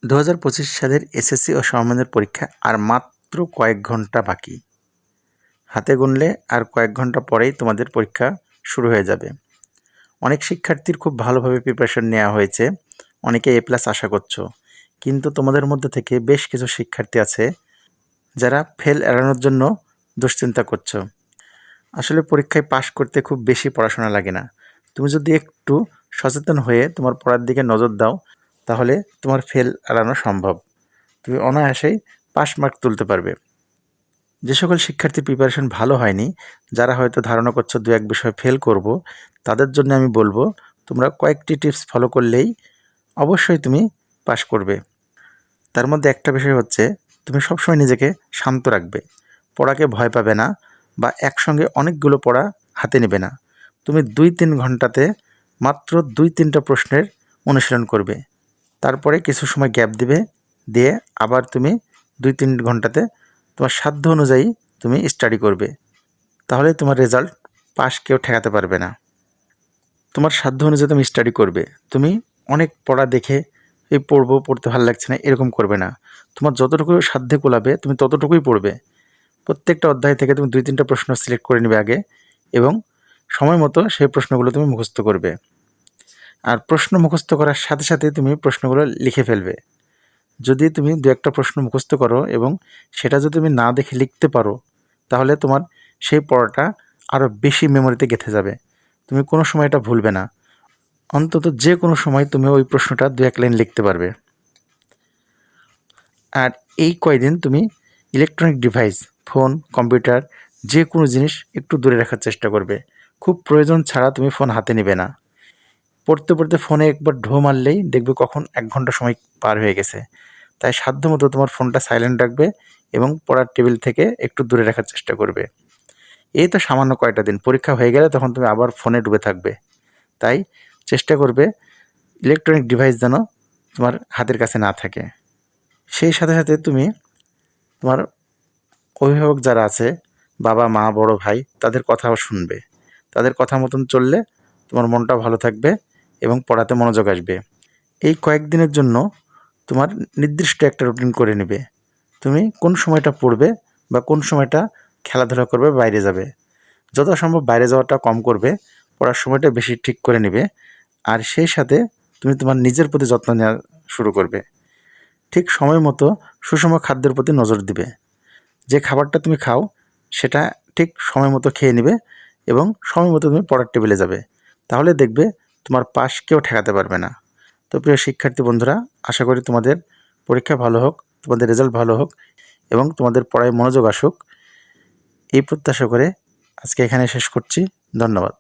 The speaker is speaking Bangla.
2025 সালের এসএসসি ও সমমানের পরীক্ষা আর মাত্র কয়েক ঘন্টা বাকি। হাতে গুনলে আর কয়েক ঘন্টা পরেই তোমাদের পরীক্ষা শুরু হয়ে যাবে। অনেক শিক্ষার্থীর খুব ভালোভাবে প্রিপারেশন নেওয়া হয়েছে, অনেকে এ প্লাস আশা করছো, কিন্তু তোমাদের মধ্যে থেকে বেশ কিছু শিক্ষার্থী আছে যারা ফেল এড়ানোর জন্য দুশ্চিন্তা করছো। আসলে পরীক্ষায় পাশ করতে খুব বেশি পড়াশোনা লাগে না। তুমি যদি একটু সচেতন হয়ে তোমার পড়ার দিকে নজর দাও, তাহলে তোমার ফেল এড়ানো সম্ভব। তুমি অনায়াসেই পাস মার্ক তুলতে পারবে। যে সকল শিক্ষার্থীর প্রিপারেশন ভালো হয়নি, যারা হয়তো ধারণা করছো দু এক বিষয় ফেল করব, তাদের জন্য আমি বলবো তোমরা কয়েকটি টিপস ফলো করলেই অবশ্যই তুমি পাস করবে। তার মধ্যে একটা বিষয় হচ্ছে তুমি সবসময় নিজেকে শান্ত রাখবে, পড়াকে ভয় পাবে না বা একসঙ্গে অনেকগুলো পড়া হাতে নেবে না। তুমি 2-3 ঘন্টাতে মাত্র 2-3টা প্রশ্নের অনুশীলন করবে, তারপরে কিছু সময় গ্যাপ দিবে, দিয়ে আবার তুমি 2-3 ঘন্টাতে তোমার সাধ্য অনুযায়ী তুমি স্টাডি করবে। তাহলে তোমার রেজাল্ট পাস কেউ ঠেকাতে পারবে না। তোমার সাধ্য অনুযায়ী তুমি স্টাডি করবে। তুমি অনেক পড়া দেখে এই পড়তে ভালো লাগছে না এরকম করবে না। তোমার যতটুকু সাধ্যে কুলাবে তুমি ততটুকুই পড়বে। প্রত্যেকটা অধ্যায় থেকে তুমি 2-3টা প্রশ্ন সিলেক্ট করে নেবে আগে, এবং সময় মতো সেই প্রশ্নগুলো তুমি মুখস্থ করবে। আর প্রশ্ন মুখস্থ করার সাথে সাথে তুমি প্রশ্নগুলো লিখে ফেলবে। যদি তুমি 2-একটা প্রশ্ন মুখস্থ করো এবং সেটা যদি তুমি না দেখে লিখতে পারো, তাহলে তোমার সেই পড়াটা আরও বেশি মেমোরিতে গেঁথে যাবে। তুমি কোনো সময় এটা ভুলবে না। অন্তত যে কোনো সময় তুমি ওই প্রশ্নটা 2-1 লাইন লিখতে পারবে। আর এই কয়দিন তুমি ইলেকট্রনিক ডিভাইস, ফোন, কম্পিউটার, যে কোনো জিনিস একটু দূরে রাখার চেষ্টা করবে। খুব প্রয়োজন ছাড়া তুমি ফোন হাতে নেবে না। পড়তে পড়তে ফোনে একবার ঢো মারলেই দেখবে কখন 1 ঘন্টা সময় পার হয়ে গেছে। তাই সাধ্যমতো তোমার ফোনটা সাইলেন্ট রাখবে এবং পড়ার টেবিল থেকে একটু দূরে রাখার চেষ্টা করবে। এই তো সামান্য কয়টা দিন, পরীক্ষা হয়ে গেলে তখন তুমি আবার ফোনে ডুবে থাকবে। তাই চেষ্টা করবে ইলেকট্রনিক ডিভাইস যেন তোমার হাতের কাছে না থাকে। সেই সাথে সাথে তুমি তোমার অভিভাবক যারা আছে, বাবা, মা, বড় ভাই, তাদের কথাও শুনবে। তাদের কথা মতন চললে তোমার মনটাও ভালো থাকবে এবং পড়াতে মনোযোগ আসবে। এই কয়েকদিনের জন্য তোমার নির্দিষ্ট একটা রুটিন করে নেবে। তুমি কোন সময়টা পড়বে বা কোন সময়টা খেলাধুলা করবে, বাইরে যাবে। যত সম্ভব বাইরে যাওয়াটা কম করবে, পড়ার সময়টা বেশি ঠিক করে নেবে। আর সেই সাথে তুমি তোমার নিজের প্রতি যত্ন নেওয়া শুরু করবে। ঠিক সময় মতো সুষম খাদ্যের প্রতি নজর দিবে। যে খাবারটা তুমি খাও সেটা ঠিক সময় মতো খেয়ে নেবে এবং সময় মতো তুমি পড়ার টেবিলে যাবে। তাহলে দেখবে তোমার পাস কেউ ঠেকাতে পারবে না। তো প্রিয় শিক্ষার্থী বন্ধুরা, আশা করি তোমাদের পরীক্ষা ভালো হোক, তোমাদের রেজাল্ট ভালো হোক এবং তোমাদের পড়ায় মনোযোগ আসুক। এই প্রত্যাশা করে আজকে এখানে শেষ করছি। ধন্যবাদ।